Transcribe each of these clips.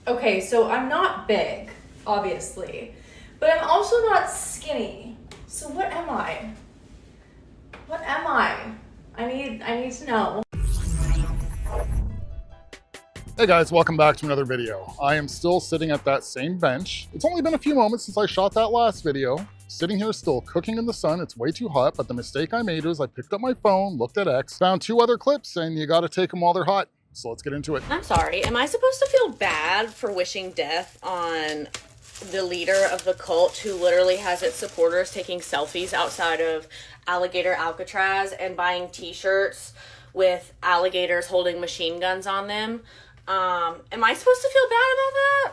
Okay, so I'm not big, obviously, but I'm also not skinny. So what am I? What am I? I need to know. Hey guys, welcome back to another video. I am still sitting at that same bench. It's only been a few moments since I shot that last video. Sitting here still cooking in the sun, it's way too hot, but the mistake I made was I picked up my phone, looked at X, found 2 other clips, and you gotta take them while they're hot. So let's get into it. I'm sorry, am I supposed to feel bad for wishing death on the leader of the cult who literally has its supporters taking selfies outside of Alligator Alcatraz and buying t-shirts with alligators holding machine guns on them? Am I supposed to feel bad about that?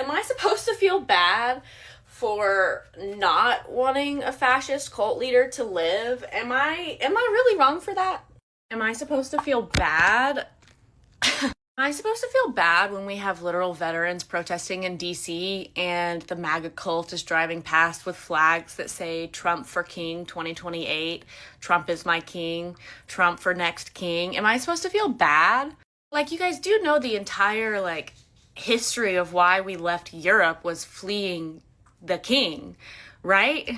Am I supposed to feel bad for not wanting a fascist cult leader to live? Am I really wrong for that? Am I supposed to feel bad? Am I supposed to feel bad when we have literal veterans protesting in DC and the MAGA cult is driving past with flags that say Trump for King 2028, Trump is my king, Trump for next king? Am I supposed to feel bad? Like, you guys do know the entire, history of why we left Europe was fleeing the king, right?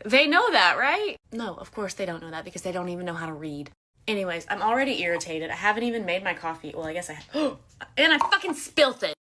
They know that, right? No, of course they don't know that because they don't even know how to read. Anyways, I'm already irritated. I haven't even made my coffee. Well, I guess I have. And I fucking spilt it.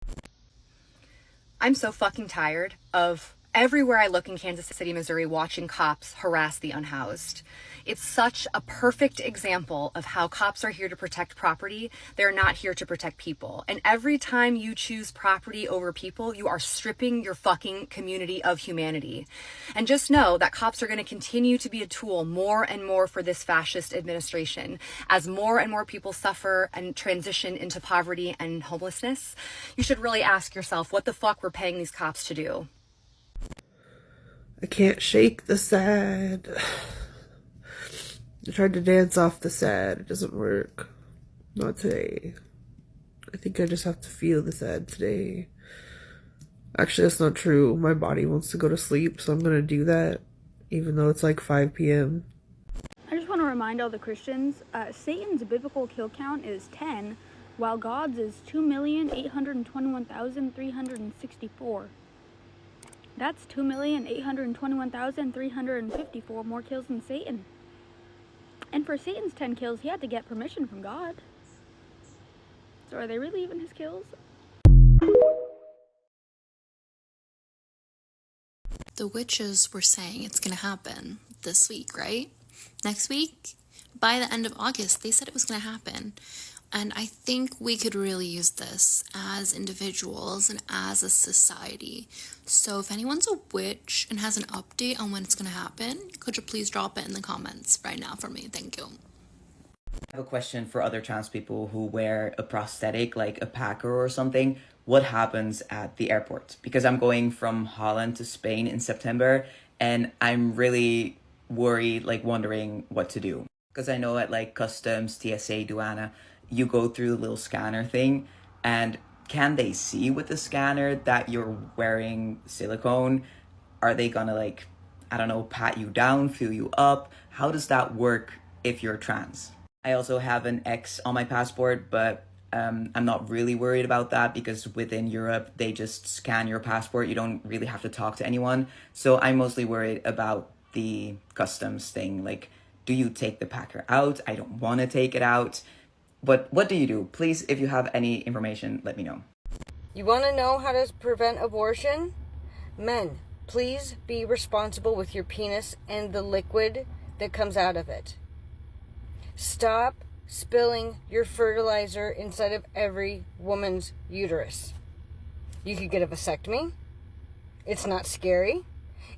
I'm so fucking tired of everywhere I look in Kansas City, Missouri, watching cops harass the unhoused. It's such a perfect example of how cops are here to protect property. They're not here to protect people. And every time you choose property over people, you are stripping your fucking community of humanity. And just know that cops are going to continue to be a tool more and more for this fascist administration. As more and more people suffer and transition into poverty and homelessness, you should really ask yourself what the fuck we're paying these cops to do. I can't shake the sad. I tried to dance off the sad. It doesn't work. Not today. I think I just have to feel the sad today. Actually, that's not true. My body wants to go to sleep, so I'm gonna do that, even though it's like 5 p.m. I just want to remind all the Christians, Satan's biblical kill count is 10, while God's is 2,821,364. That's 2,821,354 more kills than Satan. And for Satan's 10 kills, he had to get permission from God. So are they really even his kills? The witches were saying it's going to happen this week, right? Next week? By the end of August, they said it was going to happen. And I think we could really use this as individuals and as a society. So if anyone's a witch and has an update on when it's going to happen, could you please drop it in the comments right now for me? Thank you. I have a question for other trans people who wear a prosthetic like a packer or something. What happens at the airport? Because I'm going from Holland to Spain in September and I'm really worried, wondering what to do. Because I know at customs, TSA, Duana, you go through the little scanner thing, and can they see with the scanner that you're wearing silicone? Are they gonna I don't know, pat you down, fill you up? How does that work if you're trans? I also have an X on my passport, but I'm not really worried about that because within Europe, they just scan your passport. You don't really have to talk to anyone. So I'm mostly worried about the customs thing. Do you take the packer out? I don't want to take it out. But what do you do? Please, if you have any information, let me know. You want to know how to prevent abortion? Men, please be responsible with your penis and the liquid that comes out of it. Stop spilling your fertilizer inside of every woman's uterus. You could get a vasectomy. It's not scary.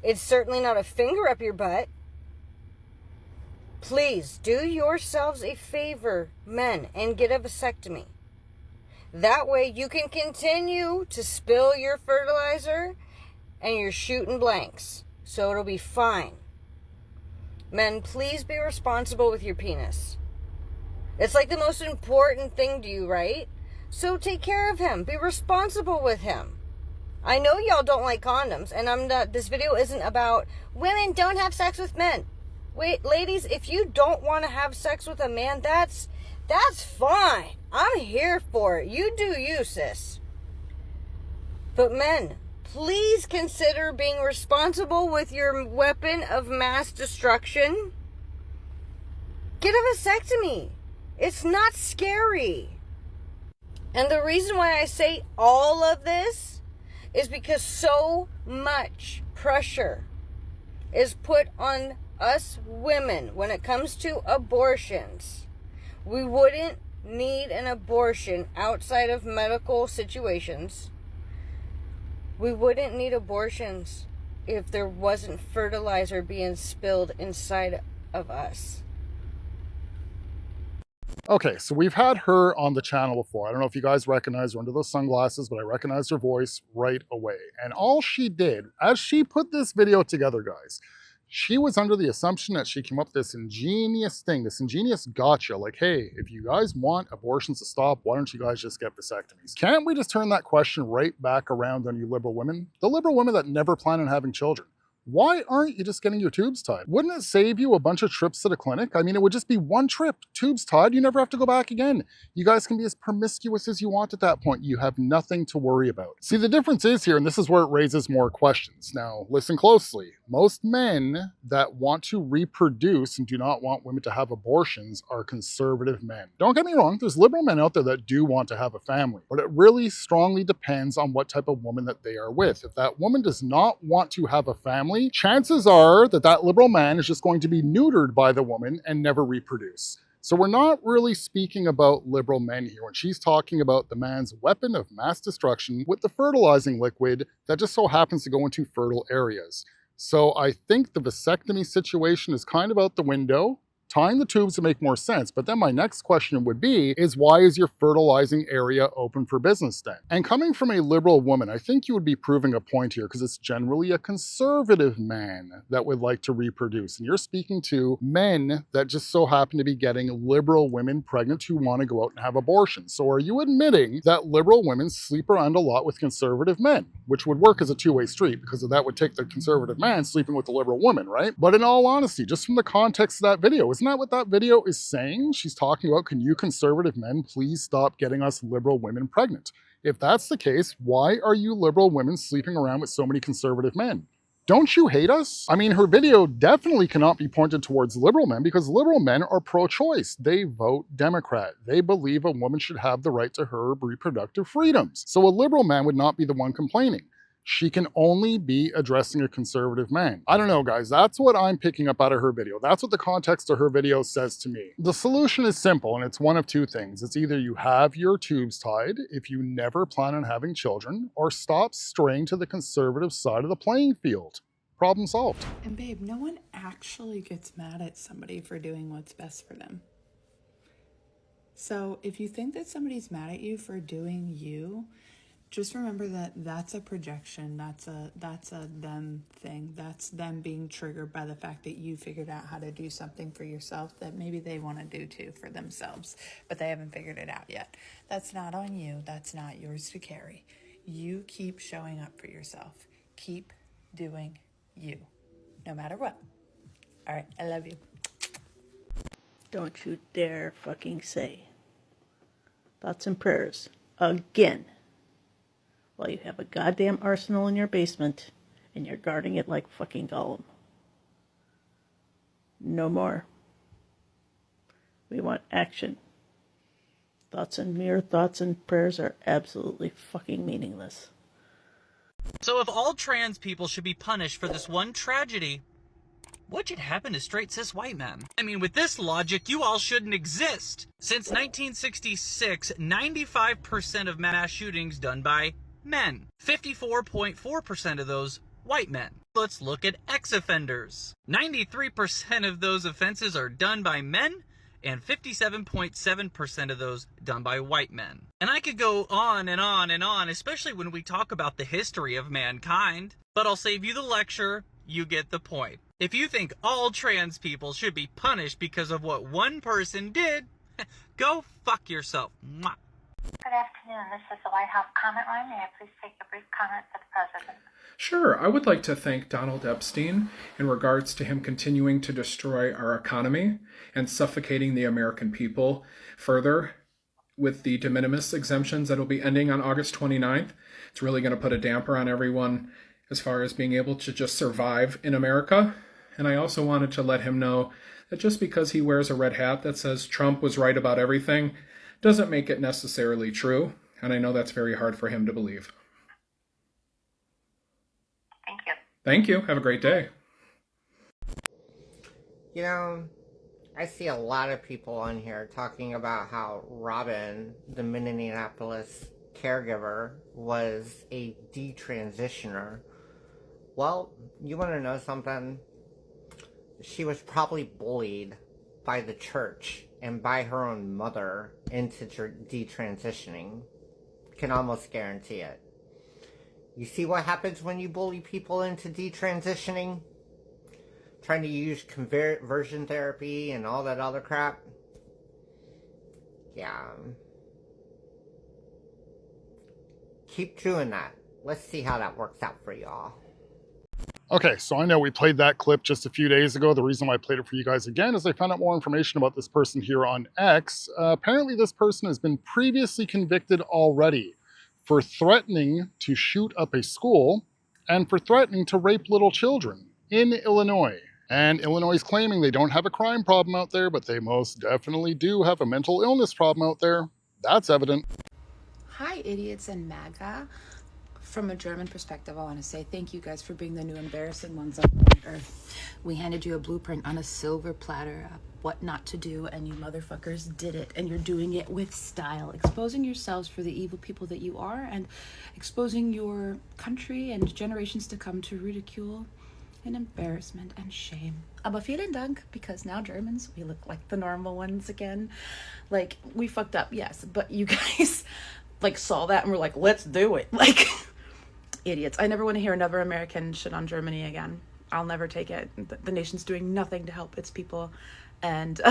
It's certainly not a finger up your butt. Please do yourselves a favor, men, and get a vasectomy. That way you can continue to spill your fertilizer and you're shooting blanks. So it'll be fine. Men, please be responsible with your penis. It's the most important thing to you, right? So take care of him. Be responsible with him. I know y'all don't like condoms, and this video isn't about women don't have sex with men. Wait, ladies, if you don't want to have sex with a man, that's fine. I'm here for it. You do you, sis. But men, please consider being responsible with your weapon of mass destruction. Get a vasectomy. It's not scary. And the reason why I say all of this is because so much pressure is put on us women when it comes to abortions. We wouldn't need an abortion outside of medical situations. We wouldn't need abortions if there wasn't fertilizer being spilled inside of us. Okay, so we've had her on the channel before. I don't know if you guys recognize her under those sunglasses, but I recognized her voice right away. And all she did, as she put this video together, guys, she was under the assumption that she came up with this ingenious thing, this ingenious gotcha, like, hey, if you guys want abortions to stop, why don't you guys just get vasectomies? Can't we just turn that question right back around on you liberal women? The liberal women that never plan on having children. Why aren't you just getting your tubes tied? Wouldn't it save you a bunch of trips to the clinic? I mean, it would just be one trip, tubes tied, you never have to go back again. You guys can be as promiscuous as you want at that point. You have nothing to worry about. See, the difference is here, and this is where it raises more questions. Now, listen closely. Most men that want to reproduce and do not want women to have abortions are conservative men. Don't get me wrong, there's liberal men out there that do want to have a family, but it really strongly depends on what type of woman that they are with. If that woman does not want to have a family, chances are that that liberal man is just going to be neutered by the woman and never reproduce. So we're not really speaking about liberal men here when she's talking about the man's weapon of mass destruction with the fertilizing liquid that just so happens to go into fertile areas. So I think the vasectomy situation is kind of out the window. Tying the tubes to make more sense, but then my next question would be, is why is your fertilizing area open for business then? And coming from a liberal woman, I think you would be proving a point here because it's generally a conservative man that would like to reproduce. And you're speaking to men that just so happen to be getting liberal women pregnant who want to go out and have abortions. So are you admitting that liberal women sleep around a lot with conservative men, which would work as a two-way street because that would take the conservative man sleeping with the liberal woman, right? But in all honesty, just from the context of that video, isn't that what that video is saying? She's talking about, can you conservative men please stop getting us liberal women pregnant? If that's the case, why are you liberal women sleeping around with so many conservative men? Don't you hate us? I mean, her video definitely cannot be pointed towards liberal men because liberal men are pro-choice. They vote Democrat. They believe a woman should have the right to her reproductive freedoms. So a liberal man would not be the one complaining. She can only be addressing a conservative man. I don't know, guys. That's what I'm picking up out of her video. That's what the context of her video says to me. The solution is simple, and it's one of two things. It's either you have your tubes tied if you never plan on having children, or stop straying to the conservative side of the playing field. Problem solved. And babe, no one actually gets mad at somebody for doing what's best for them. So if you think that somebody's mad at you for doing you, just remember that that's a projection. That's a them thing. That's them being triggered by the fact that you figured out how to do something for yourself that maybe they want to do too for themselves, but they haven't figured it out yet. That's not on you. That's not yours to carry. You keep showing up for yourself. Keep doing you, no matter what. All right, I love you. Don't you dare fucking say thoughts and prayers again while you have a goddamn arsenal in your basement and you're guarding it like fucking Gollum. No more. We want action. Mere thoughts and prayers are absolutely fucking meaningless. So if all trans people should be punished for this one tragedy, what should happen to straight cis white men? I mean, with this logic, you all shouldn't exist. Since 1966, 95% of mass shootings done by men. 54.4% of those white men. Let's look at ex-offenders. 93% of those offenses are done by men, and 57.7% of those done by white men. And I could go on and on and on, especially when we talk about the history of mankind. But I'll save you the lecture, you get the point. If you think all trans people should be punished because of what one person did, go fuck yourself. Mwah. Good afternoon. This is the White House comment line. May I please take a brief comment for the President? Sure. I would like to thank Donald Epstein in regards to him continuing to destroy our economy and suffocating the American people further. with the de minimis exemptions that'll be ending on August 29th. It's really going to put a damper on everyone as far as being able to just survive in America. And I also wanted to let him know that just because he wears a red hat that says Trump was right about everything doesn't make it necessarily true. And I know that's very hard for him to believe. Thank you. Thank you. Have a great day. You know, I see a lot of people on here talking about how Robin, the Minneapolis caregiver, was a detransitioner. Well, you want to know something? She was probably bullied by the church and by her own mother into detransitioning. Can almost guarantee it. You see what happens when you bully people into detransitioning? Trying to use conversion therapy and all that other crap? Yeah. Keep doing that. Let's see how that works out for y'all. Okay, so I know we played that clip just a few days ago. The reason why I played it for you guys again is I found out more information about this person here on X. Apparently this person has been previously convicted already for threatening to shoot up a school and for threatening to rape little children in Illinois. And Illinois is claiming they don't have a crime problem out there, but they most definitely do have a mental illness problem out there. That's evident. Hi, idiots and MAGA. From a German perspective, I want to say thank you guys for being the new embarrassing ones on planet Earth. We handed you a blueprint on a silver platter of what not to do, and you motherfuckers did it, and you're doing it with style, exposing yourselves for the evil people that you are, and exposing your country and generations to come to ridicule and embarrassment and shame. Aber vielen Dank, because now Germans, we look like the normal ones again. Like, we fucked up, yes, but you guys like saw that and were like, let's do it. Like, idiots. I never want to hear another American shit on Germany again. I'll never take it. The nation's doing nothing to help its people, and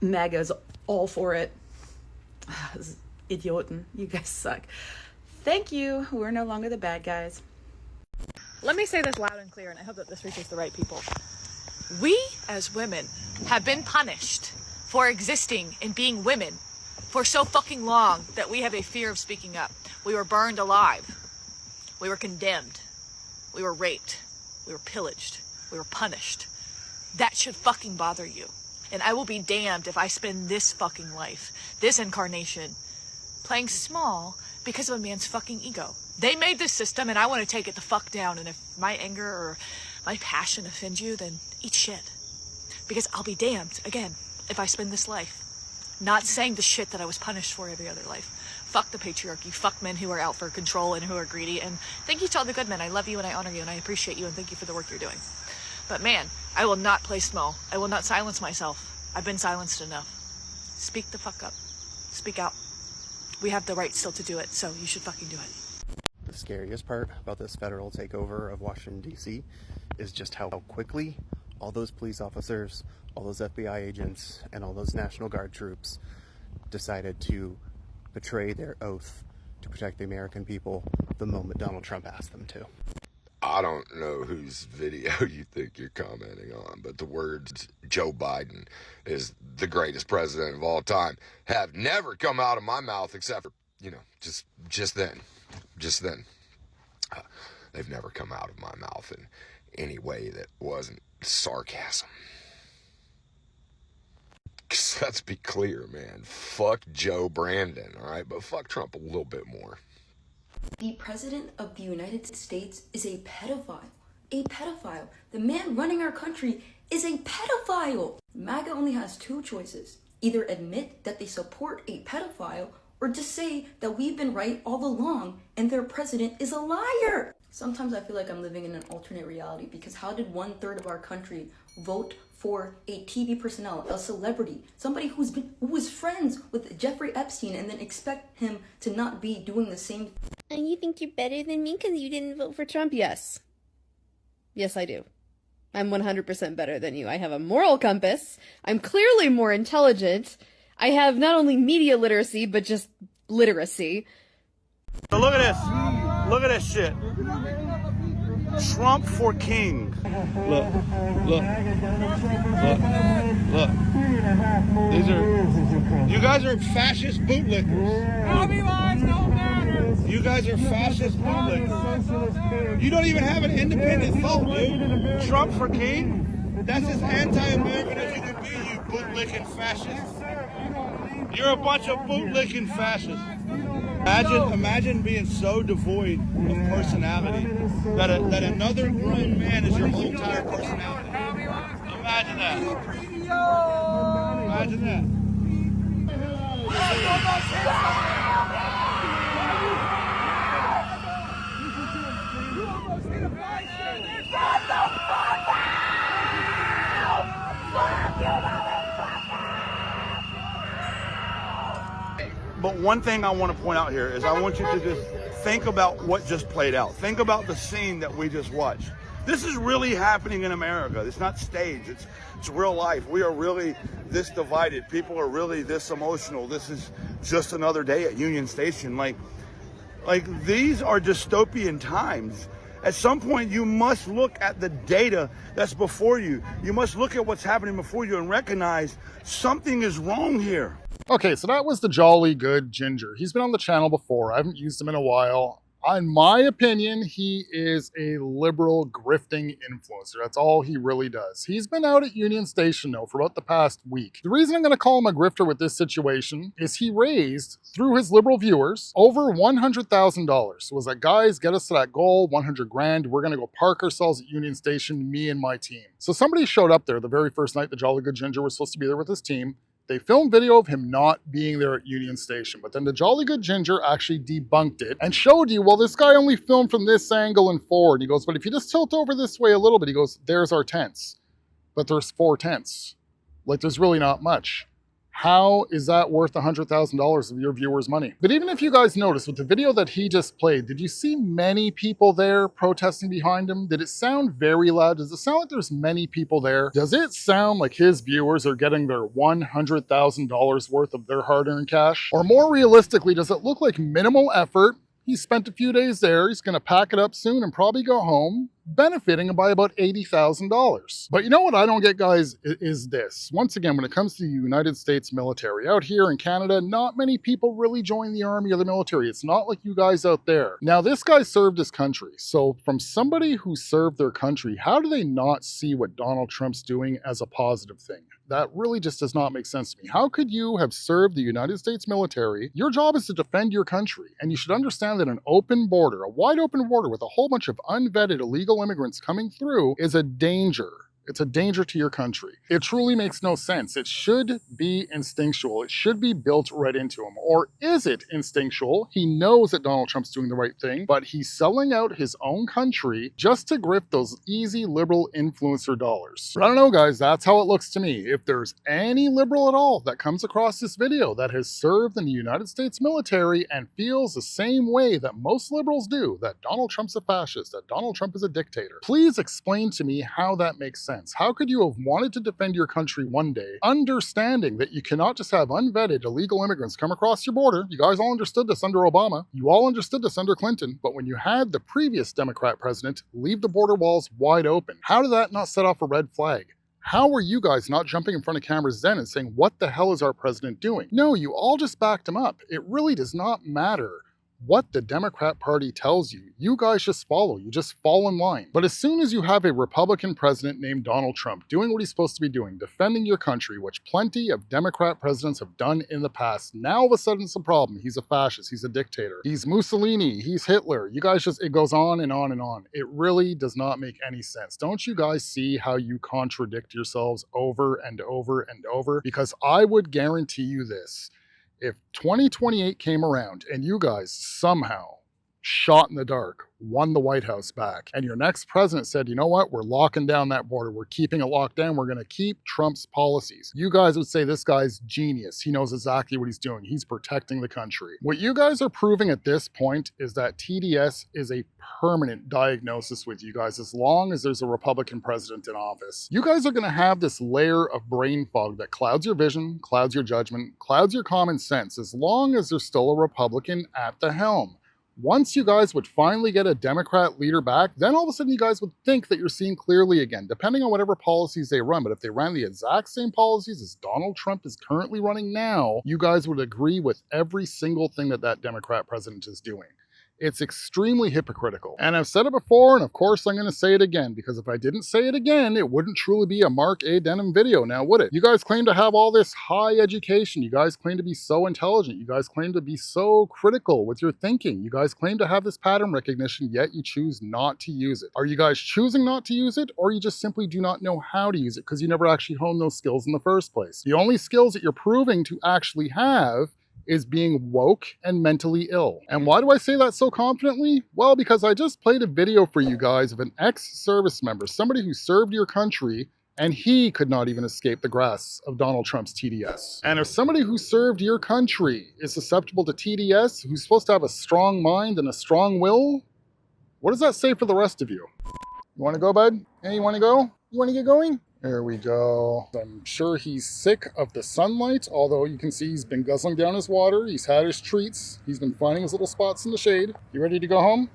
MAGA's all for it. Idioten. You guys suck. Thank you. We're no longer the bad guys. Let me say this loud and clear, and I hope that this reaches the right people. We, as women, have been punished for existing and being women for so fucking long that we have a fear of speaking up. We were burned alive. We were condemned. We were raped. We were pillaged. We were punished. That should fucking bother you. And I will be damned if I spend this fucking life, this incarnation, playing small because of a man's fucking ego. They made this system and I want to take it the fuck down. And if my anger or my passion offends you, then eat shit. Because I'll be damned, again, if I spend this life not saying the shit that I was punished for every other life. Fuck the patriarchy. Fuck men who are out for control and who are greedy. And thank you to all the good men. I love you and I honor you and I appreciate you and thank you for the work you're doing. But man, I will not play small. I will not silence myself. I've been silenced enough. Speak the fuck up. Speak out. We have the right still to do it, so you should fucking do it. The scariest part about this federal takeover of Washington, D.C. is just how quickly all those police officers, all those FBI agents, and all those National Guard troops decided to betray their oath to protect the American people the moment Donald Trump asked them to. I don't know whose video you think you're commenting on, but the words Joe Biden is the greatest president of all time have never come out of my mouth except for, just then. They've never come out of my mouth in any way that wasn't sarcasm. 'Cause let's be clear, man. Fuck Joe Brandon, all right? But fuck Trump a little bit more. The President of the United States is a pedophile. A pedophile. The man running our country is a pedophile. MAGA only has two choices. Either admit that they support a pedophile or just say that we've been right all along and their president is a liar. Sometimes I feel like I'm living in an alternate reality because how did 1/3 of our country vote for a TV personnel, a celebrity, somebody who was friends with Jeffrey Epstein and then expect him to not be doing the same? And you think you're better than me because you didn't vote for Trump? Yes. Yes, I do. I'm 100% better than you. I have a moral compass. I'm clearly more intelligent. I have not only media literacy, but just literacy. So look at this. Look at this shit. Trump for king. Look. These are, you guys are fascist bootlickers. You guys are fascist bootlickers. You don't even have an independent thought, dude. Trump for king? That's as anti-American as you can be, you bootlicking fascists. You're a bunch of bootlicking fascists. Imagine being so devoid of personality that another grown man is your whole entire personality. Imagine that. Imagine that. But one thing I want to point out here is I want you to just think about what just played out. Think about the scene that we just watched. This is really happening in America. It's not staged. It's real life. We are really this divided. People are really this emotional. This is just another day at Union Station. Like these are dystopian times. At some point, you must look at the data that's before you. You must look at what's happening before you and recognize something is wrong here. Okay, so that was the Jolly Good Ginger. He's been on the channel before. I haven't used him in a while. In my opinion, he is a liberal grifting influencer. That's all he really does. He's been out at Union Station, though, for about the past week. The reason I'm going to call him a grifter with this situation is he raised, through his liberal viewers, over $100,000. So was like, guys, get us to that goal, 100 grand. We're going to go park ourselves at Union Station, me and my team. So somebody showed up there the very first night the Jolly Good Ginger was supposed to be there with his team. They filmed video of him not being there at Union Station, but then the Jolly Good Ginger actually debunked it and showed you, well, this guy only filmed from this angle and forward. He goes, but if you just tilt over this way a little bit, he goes, there's our tents. But there's 4 tents. Like, there's really not much. How is that worth $100,000 of your viewers' money? But even if you guys noticed with the video that he just played, did you see many people there protesting behind him? Did it sound very loud? Does it sound like there's many people there? Does it sound like his viewers are getting their $100,000 worth of their hard-earned cash? Or more realistically, does it look like minimal effort? He spent a few days there, he's gonna pack it up soon and probably go home, benefiting by about $80,000. But you know what I don't get, guys, is this. Once again, when it comes to the United States military, out here in Canada, not many people really join the army or the military. It's not like you guys out there. Now, this guy served his country. So from somebody who served their country, how do they not see what Donald Trump's doing as a positive thing? That really just does not make sense to me. How could you have served the United States military? Your job is to defend your country, and you should understand that an open border, a wide open border with a whole bunch of unvetted illegal immigrants coming through is a danger. It's a danger to your country. It truly makes no sense. It should be instinctual. It should be built right into him. Or is it instinctual? He knows that Donald Trump's doing the right thing, but he's selling out his own country just to grift those easy liberal influencer dollars. But I don't know, guys. That's how it looks to me. If there's any liberal at all that comes across this video that has served in the United States military and feels the same way that most liberals do, that Donald Trump's a fascist, that Donald Trump is a dictator, please explain to me how that makes sense. How could you have wanted to defend your country one day, understanding that you cannot just have unvetted illegal immigrants come across your border? You guys all understood this under Obama. You all understood this under Clinton. But when you had the previous Democrat president leave the border walls wide open, how did that not set off a red flag? How were you guys not jumping in front of cameras then and saying, what the hell is our president doing? No, you all just backed him up. It really does not matter what the Democrat Party tells you. You guys just follow. You just fall in line. But as soon as you have a Republican president named Donald Trump doing what he's supposed to be doing, defending your country, which plenty of Democrat presidents have done in the past, now all of a sudden it's a problem. He's a fascist. He's a dictator. He's Mussolini. He's Hitler. You guys just, it goes on and on and on. It really does not make any sense. Don't you guys see how you contradict yourselves over and over and over? Because I would guarantee you this. If 2028 came around and you guys somehow, shot in the dark, won the White House back, and your next president said, you know what, we're locking down that border, we're keeping it locked down, we're gonna keep Trump's policies, you guys would say this guy's genius. He knows exactly what he's doing. He's protecting the country. What you guys are proving at this point is that TDS is a permanent diagnosis with you guys as long as there's a Republican president in office. You guys are gonna have this layer of brain fog that clouds your vision, clouds your judgment, clouds your common sense as long as there's still a Republican at the helm. Once you guys would finally get a Democrat leader back, then all of a sudden you guys would think that you're seeing clearly again, depending on whatever policies they run. But if they ran the exact same policies as Donald Trump is currently running now, you guys would agree with every single thing that that Democrat president is doing. It's extremely hypocritical. And I've said it before, and of course I'm going to say it again, because if I didn't say it again, it wouldn't truly be a Mark A. Denham video, now would it? You guys claim to have all this high education. You guys claim to be so intelligent. You guys claim to be so critical with your thinking. You guys claim to have this pattern recognition, yet you choose not to use it. Are you guys choosing not to use it, or you just simply do not know how to use it because you never actually honed those skills in the first place? The only skills that you're proving to actually have is being woke and mentally ill. And why do I say that so confidently? Well, because I just played a video for you guys of an ex-service member, somebody who served your country, and he could not even escape the grasp of Donald Trump's TDS. And if somebody who served your country is susceptible to TDS, who's supposed to have a strong mind and a strong will, what does that say for the rest of you? You wanna go, bud? Hey, you wanna go? You wanna get going? There we go. I'm sure he's sick of the sunlight, although you can see he's been guzzling down his water. He's had his treats. He's been finding his little spots in the shade. You ready to go home?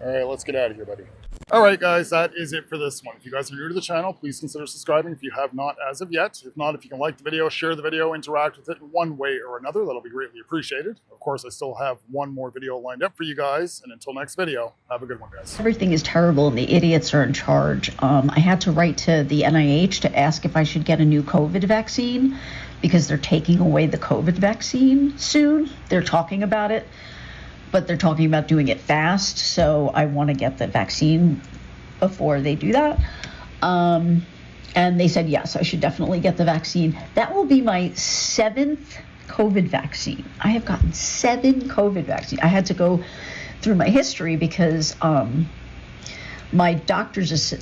All right, let's get out of here, buddy. All right, guys, that is it for this one. If you guys are new to the channel, please consider subscribing if you have not as of yet. If not, if you can like the video, share the video, interact with it in one way or another, that'll be greatly appreciated. Of course, I still have one more video lined up for you guys, and until next video, have a good one, guys. Everything is terrible and the idiots are in charge. I had to write to the NIH to ask if I should get a new COVID vaccine because they're taking away the COVID vaccine soon. They're talking about it, but they're talking about doing it fast, so I want to get the vaccine before they do that. And they said, yes, I should definitely get the vaccine. That will be my 7th COVID vaccine. I have gotten 7 COVID vaccines. I had to go through my history because my doctor's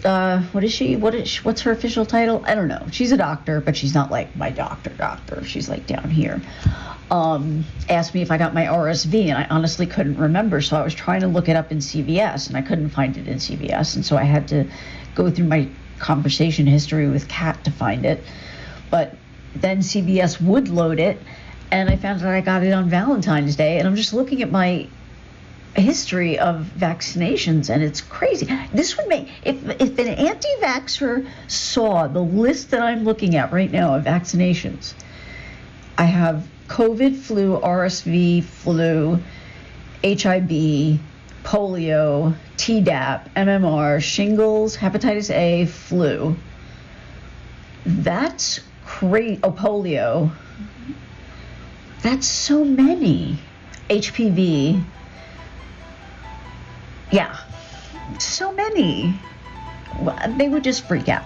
what is she? What's her official title? I don't know. She's a doctor, but she's not like my doctor. She's like down here. Asked me if I got my RSV, and I honestly couldn't remember, so I was trying to look it up in CVS, and I couldn't find it in CVS, and so I had to go through my conversation history with Kat to find it. But then CVS would load it, and I found that I got it on Valentine's Day, and I'm just looking at my history of vaccinations, and it's crazy. This would make, if an anti-vaxxer saw the list that I'm looking at right now of vaccinations, I have COVID, flu, RSV, flu, HIV, polio, Tdap, MMR, shingles, hepatitis A, flu. That's crazy. Oh, polio. That's so many. HPV. Yeah, so many. They would just freak out.